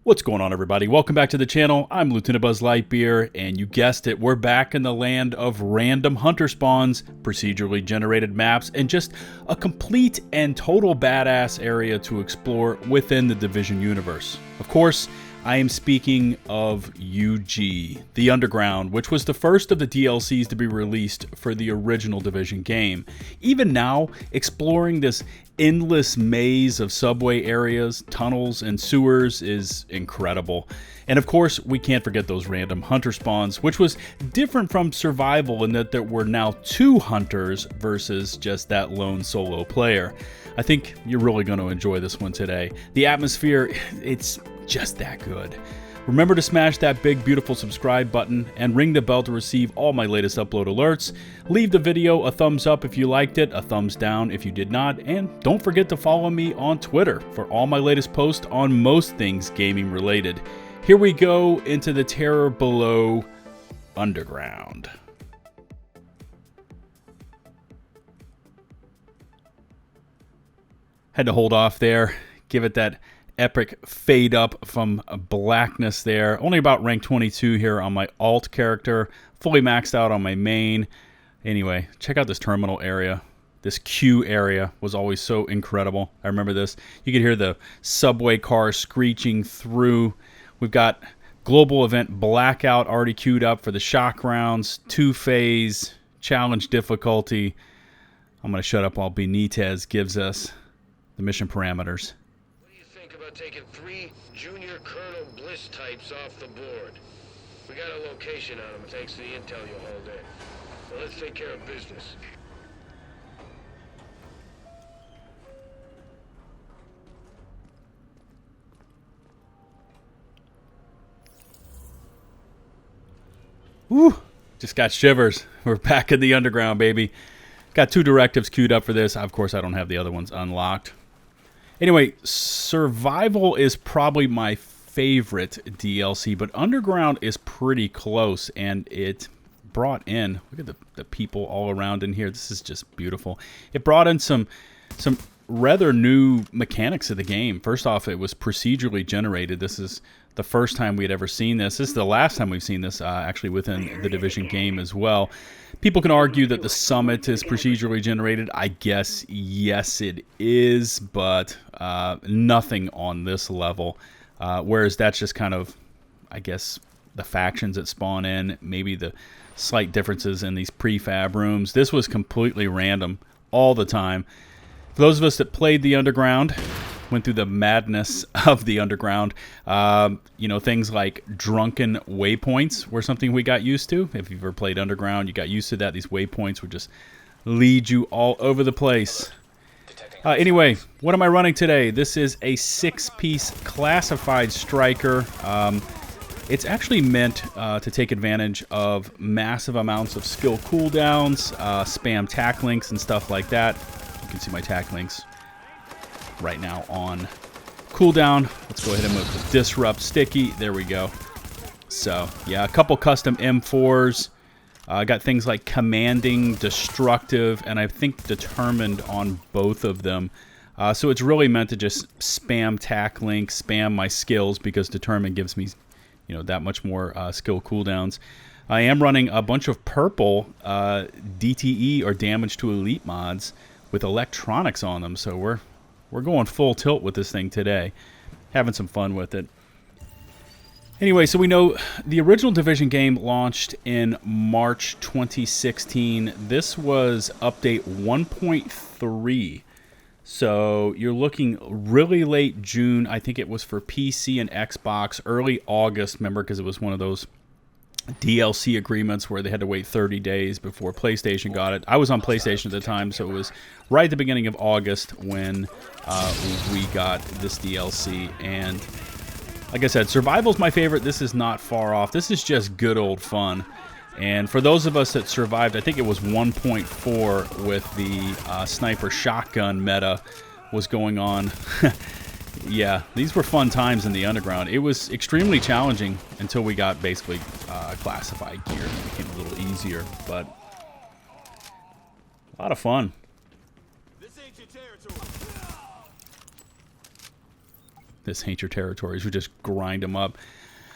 What's going on, everybody? Welcome back to the channel. I'm LtBuzzLitebeer, and you guessed it, we're back in the land of random hunter spawns, procedurally generated maps, and just a complete and total badass area to explore within the Division universe. Of course, I am speaking of UG, The Underground, which was the first of the DLCs to be released for the original Division game. Even now, exploring this endless maze of subway areas, tunnels, and sewers is incredible. And of course, we can't forget those random hunter spawns, which was different from survival in that there were now two hunters versus just that lone solo player. I think you're really going to enjoy this one today. The atmosphere, it's just that good. Remember to smash that big, beautiful subscribe button and ring the bell to receive all my latest upload alerts. Leave the video a thumbs up if you liked it, a thumbs down if you did not, and don't forget to follow me on Twitter for all my latest posts on most things gaming related. Here we go into the terror below underground. Had to hold off there, give it that epic fade up from blackness there. Only about rank 22 here on my alt character, fully maxed out on my main. Anyway, check out this terminal area. This queue area was always so incredible. I remember this. You could hear the subway car screeching through. We've got global event blackout already queued up for the shock rounds, 2-phase, challenge difficulty. I'm going to shut up while Benitez gives us the mission parameters. What do you think about taking 3 Junior Colonel Bliss types off the board? We got a location on them thanks to the intel you hauled in. So let's take care of business. Woo! Just got shivers. We're back in the underground, baby. Got 2 directives queued up for this. Of course, I don't have the other ones unlocked. Anyway, survival is probably my favorite DLC, but underground is pretty close, and it brought in, look at the people all around in here. This is just beautiful. It brought in some rather new mechanics of the game. First off, it was procedurally generated. This is the first time we had ever seen this. This is the last time we've seen this actually within the Division game as well. People can argue that the summit is procedurally generated. I guess, yes, it is, but nothing on this level. Whereas that's just kind of, I guess, the factions that spawn in, maybe the slight differences in these prefab rooms. This was completely random all the time. For those of us that played the Underground, went through the madness of the Underground, things like drunken waypoints were something we got used to. If you've ever played Underground, you got used to that. These waypoints would just lead you all over the place. Anyway, what am I running today? This is a 6-piece classified striker. It's actually meant to take advantage of massive amounts of skill cooldowns, spam tack links and stuff like that. You can see my tack links right now on cooldown. Let's go ahead and move to disrupt sticky. There we go. So yeah, a couple custom M4s. Got things like commanding, destructive, and I think determined on both of them. So it's really meant to just spam tack link, spam my skills, because determined gives me, that much more skill cooldowns. I am running a bunch of purple DTE or damage to elite mods with electronics on them. So we're going full tilt with this thing today. Having some fun with it. Anyway, so we know the original Division game launched in March 2016. This was update 1.3. So you're looking really late June. I think it was for PC and Xbox. Early August, remember, because it was one of those DLC agreements where they had to wait 30 days before PlayStation got it. I was on PlayStation at the time, so it was right at the beginning of August when we got this DLC. And like I said, survival's my favorite. This is not far off. This is just good old fun. And for those of us that survived, I think it was 1.4 with the sniper shotgun meta was going on. Yeah, these were fun times in the Underground. It was extremely challenging until we got basically classified gear. It became a little easier, but a lot of fun. This ain't your territories. We just grind them up.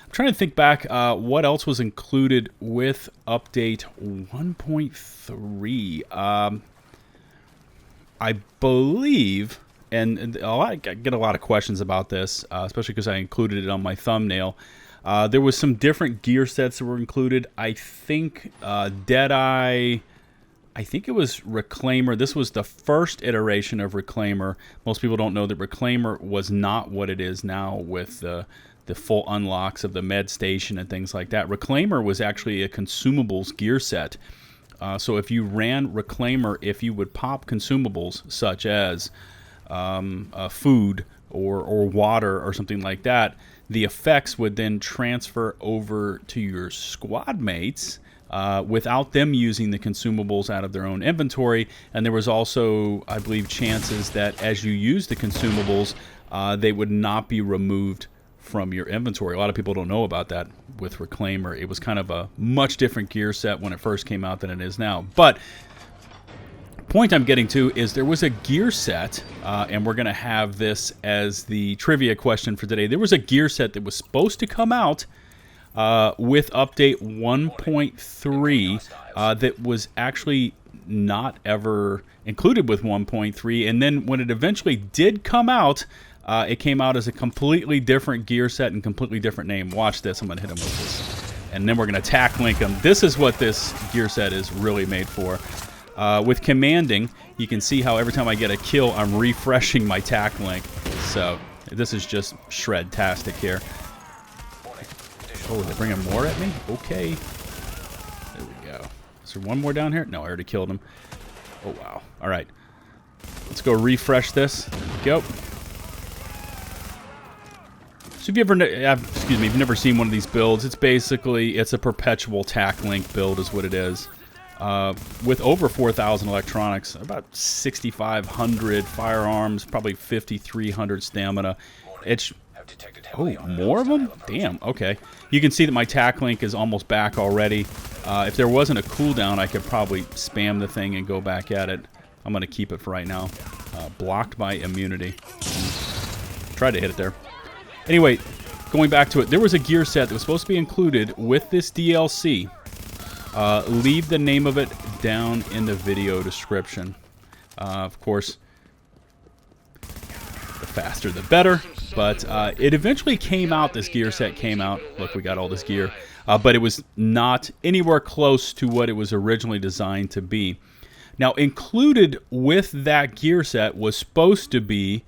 I'm trying to think back what else was included with update 1.3. I believe, and I get a lot of questions about this, especially because I included it on my thumbnail. There was some different gear sets that were included. I think Deadeye, I think it was Reclaimer. This was the first iteration of Reclaimer. Most people don't know that Reclaimer was not what it is now with the full unlocks of the med station and things like that. Reclaimer was actually a consumables gear set. So if you ran Reclaimer, if you would pop consumables such as food or water or something like that, the effects would then transfer over to your squad mates without them using the consumables out of their own inventory. And there was also, I believe, chances that as you use the consumables, they would not be removed from your inventory. A lot of people don't know about that with Reclaimer. It was kind of a much different gear set when it first came out than it is now. But point I'm getting to is there was a gear set, and we're going to have this as the trivia question for today. There was a gear set that was supposed to come out with update 1.3 that was actually not ever included with 1.3. And then when it eventually did come out, it came out as a completely different gear set and completely different name. Watch this. I'm going to hit him with this. And then we're going to attack link him. This is what this gear set is really made for. With commanding, you can see how every time I get a kill, I'm refreshing my tack link. So this is just shred-tastic here. Oh, they're bringing more at me? Okay. There we go. Is there one more down here? No, I already killed him. Oh, wow. All right. Let's go refresh this. Go. So if you ever, if you've never seen one of these builds, it's basically, it's a perpetual tack link build is what it is. With over 4,000 electronics, about 6,500 firearms, probably 5,300 stamina. It's, oh, more of them? Damn, okay. You can see that my tack link is almost back already. If there wasn't a cooldown, I could probably spam the thing and go back at it. I'm going to keep it for right now. Blocked by immunity. Tried to hit it there. Anyway, going back to it, there was a gear set that was supposed to be included with this DLC. Leave the name of it down in the video description. Of course, the faster the better. But it eventually came out, this gear set came out. Look, we got all this gear. But it was not anywhere close to what it was originally designed to be. Now, included with that gear set was supposed to be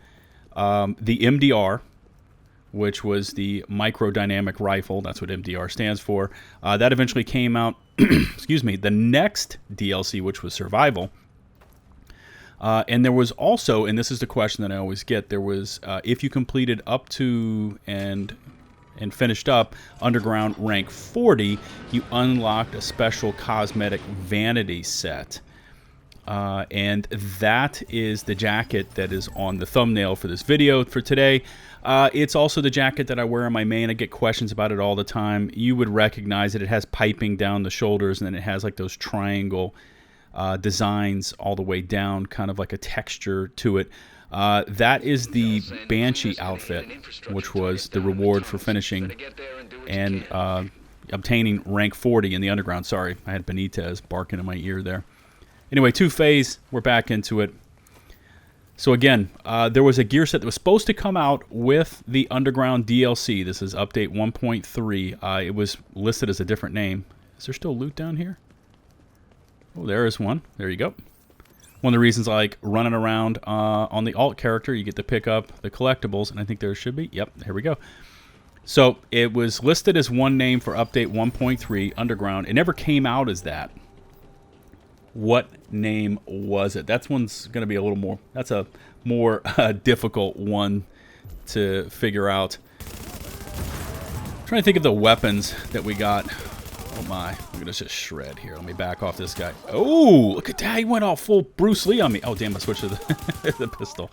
the MDR, which was the Micro Dynamic Rifle. That's what MDR stands for. That eventually came out, excuse me, the next DLC, which was Survival. And there was also, and this is the question that I always get, there was, if you completed up to and finished up Underground Rank 40, you unlocked a special cosmetic vanity set. And that is the jacket that is on the thumbnail for this video for today. It's also the jacket that I wear on my main. I get questions about it all the time. You would recognize it. It has piping down the shoulders, and then it has like those triangle designs all the way down, kind of like a texture to it. That is the Banshee outfit, which was the reward for finishing and obtaining rank 40 in the underground. Sorry, I had Benitez barking in my ear there. Anyway, two-phase, we're back into it. So again, there was a gear set that was supposed to come out with the Underground DLC. This is update 1.3. It was listed as a different name. Is there still loot down here? Oh, there is one. There you go. One of the reasons I like running around on the alt character, you get to pick up the collectibles, and I think there should be. Yep, here we go. So it was listed as one name for update 1.3 Underground. It never came out as that. What name was it? That one's going to be a little more, that's a more difficult one to figure out. I'm trying to think of the weapons that we got. Oh my, look at this just shred here. Let me back off this guy. Oh, look at that. He went all full Bruce Lee on me. Oh, damn, I switched to the pistol.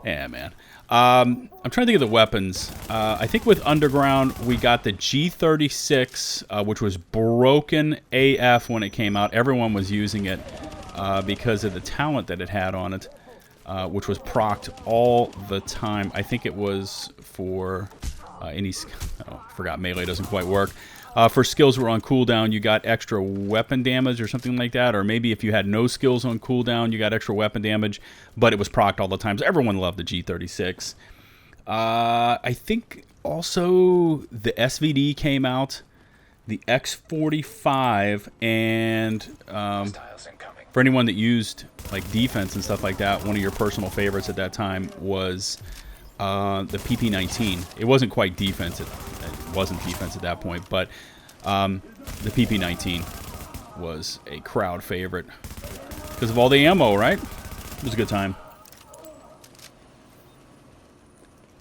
Yeah, man. I'm trying to think of the weapons. I think with Underground, we got the G36, which was broken AF when it came out. Everyone was using it because of the talent that it had on it. which was procced all the time. I think it was for any... Oh, forgot melee doesn't quite work. For skills that were on cooldown, you got extra weapon damage or something like that. Or maybe if you had no skills on cooldown, you got extra weapon damage. But it was procced all the time. So everyone loved the G36. I think also the SVD came out. The X45. And for anyone that used like defense and stuff like that, one of your personal favorites at that time was the PP19. It wasn't quite defense. It wasn't defense at that point, but the PP19 was a crowd favorite because of all the ammo, right? It was a good time.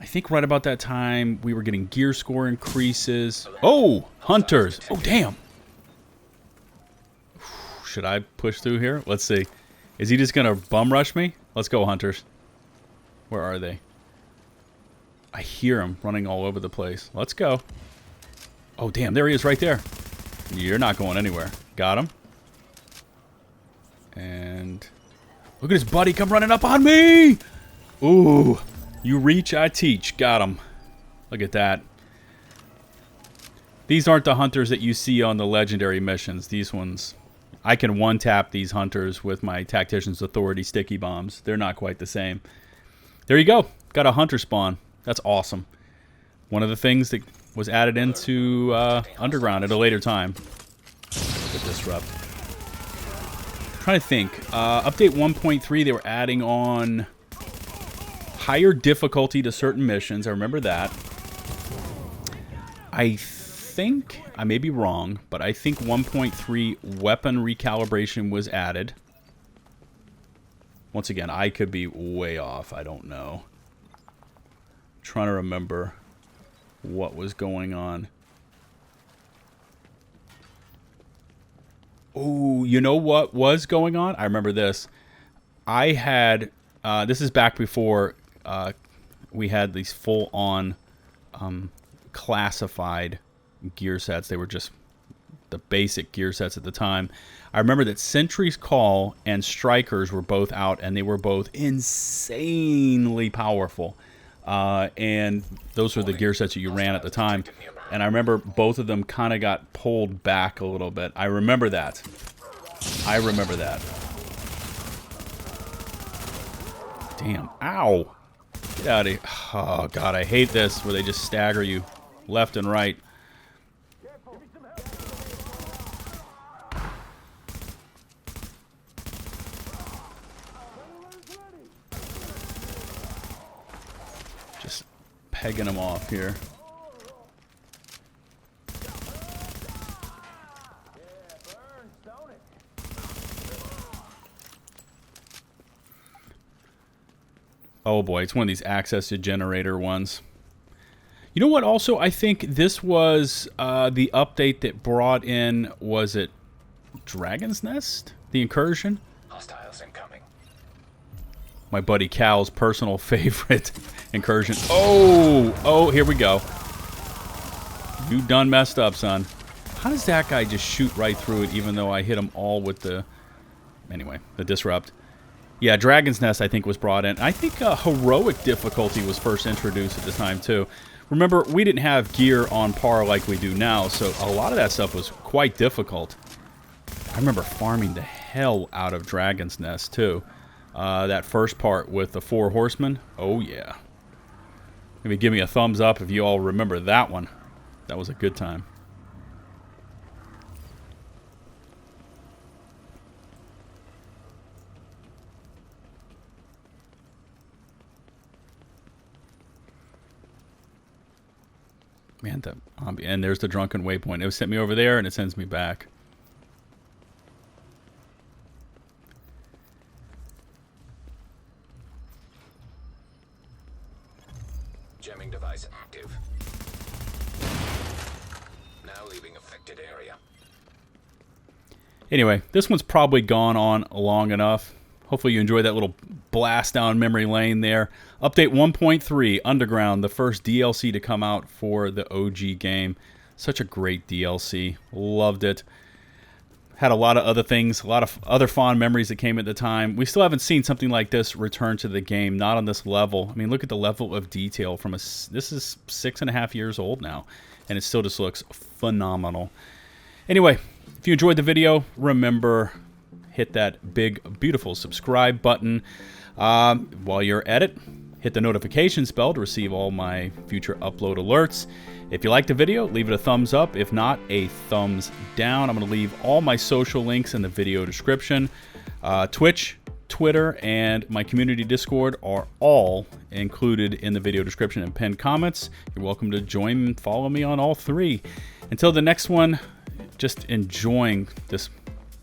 I think right about that time we were getting gear score increases. Oh, hunters. Oh, damn. Should I push through here? Let's see. Is he just going to bum rush me? Let's go, hunters. Where are they? I hear him running all over the place. Let's go. Oh, damn. There he is right there. You're not going anywhere. Got him. And look at his buddy come running up on me. Ooh. You reach, I teach. Got him. Look at that. These aren't the hunters that you see on the legendary missions. These ones... I can one-tap these hunters with my Tactician's Authority sticky bombs. They're not quite the same. There you go. Got a hunter spawn. That's awesome. One of the things that was added into Underground at a later time. The Disrupt. I'm trying to think. Update 1.3, they were adding on higher difficulty to certain missions. I remember that. I think, I may be wrong, but I think 1.3 weapon recalibration was added. Once again, I could be way off. I don't know. I'm trying to remember what was going on. Oh, you know what was going on? I remember this. I had, this is back before we had these full-on classified gear sets. They were just the basic gear sets at the time. I remember that Sentry's Call and Strikers were both out, and they were both insanely powerful. And those were the gear sets that you ran at the time. And I remember both of them kind of got pulled back a little bit. I remember that. I remember that. Damn. Ow. Get out of here. Oh, God, I hate this where they just stagger you left and right. Just pegging them off here. Oh boy, it's one of these access to generator ones. You know what also, I think this was the update that brought in, was it Dragon's Nest? The incursion? Hostiles incoming. My buddy Cal's personal favorite incursion. Oh, here we go. You done messed up, son. How does that guy just shoot right through it even though I hit him all with the... Anyway, the Disrupt. Yeah, Dragon's Nest, I think, was brought in. I think heroic difficulty was first introduced at this time, too. Remember, we didn't have gear on par like we do now, so a lot of that stuff was quite difficult. I remember farming the hell out of Dragon's Nest, too. That first part with the 4 horsemen. Oh, yeah. Maybe give me a thumbs up if you all remember that one. That was a good time. Man, and there's the drunken waypoint. It sent me over there, and it sends me back. Jamming device active. Now leaving affected area. Anyway, this one's probably gone on long enough. Hopefully you enjoyed that little blast down memory lane there. Update 1.3, Underground, the first DLC to come out for the OG game. Such a great DLC. Loved it. had a lot of other things, a lot of other fond memories that came at the time. We still haven't seen something like this return to the game, not on this level. I mean, look at the level of detail from this is 6.5 years old now, and it still just looks phenomenal. Anyway, if you enjoyed the video, remember, hit that big, beautiful subscribe button. While you're at it, hit the notifications bell to receive all my future upload alerts. If you liked the video, leave it a thumbs up. If not, a thumbs down. I'm going to leave all my social links in the video description. Twitch, Twitter, and my community Discord are all included in the video description and pinned comments. You're welcome to join and follow me on all three. Until the next one, just enjoying this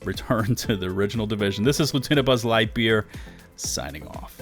return to the original division. This is LtBuzzLitebeer signing off.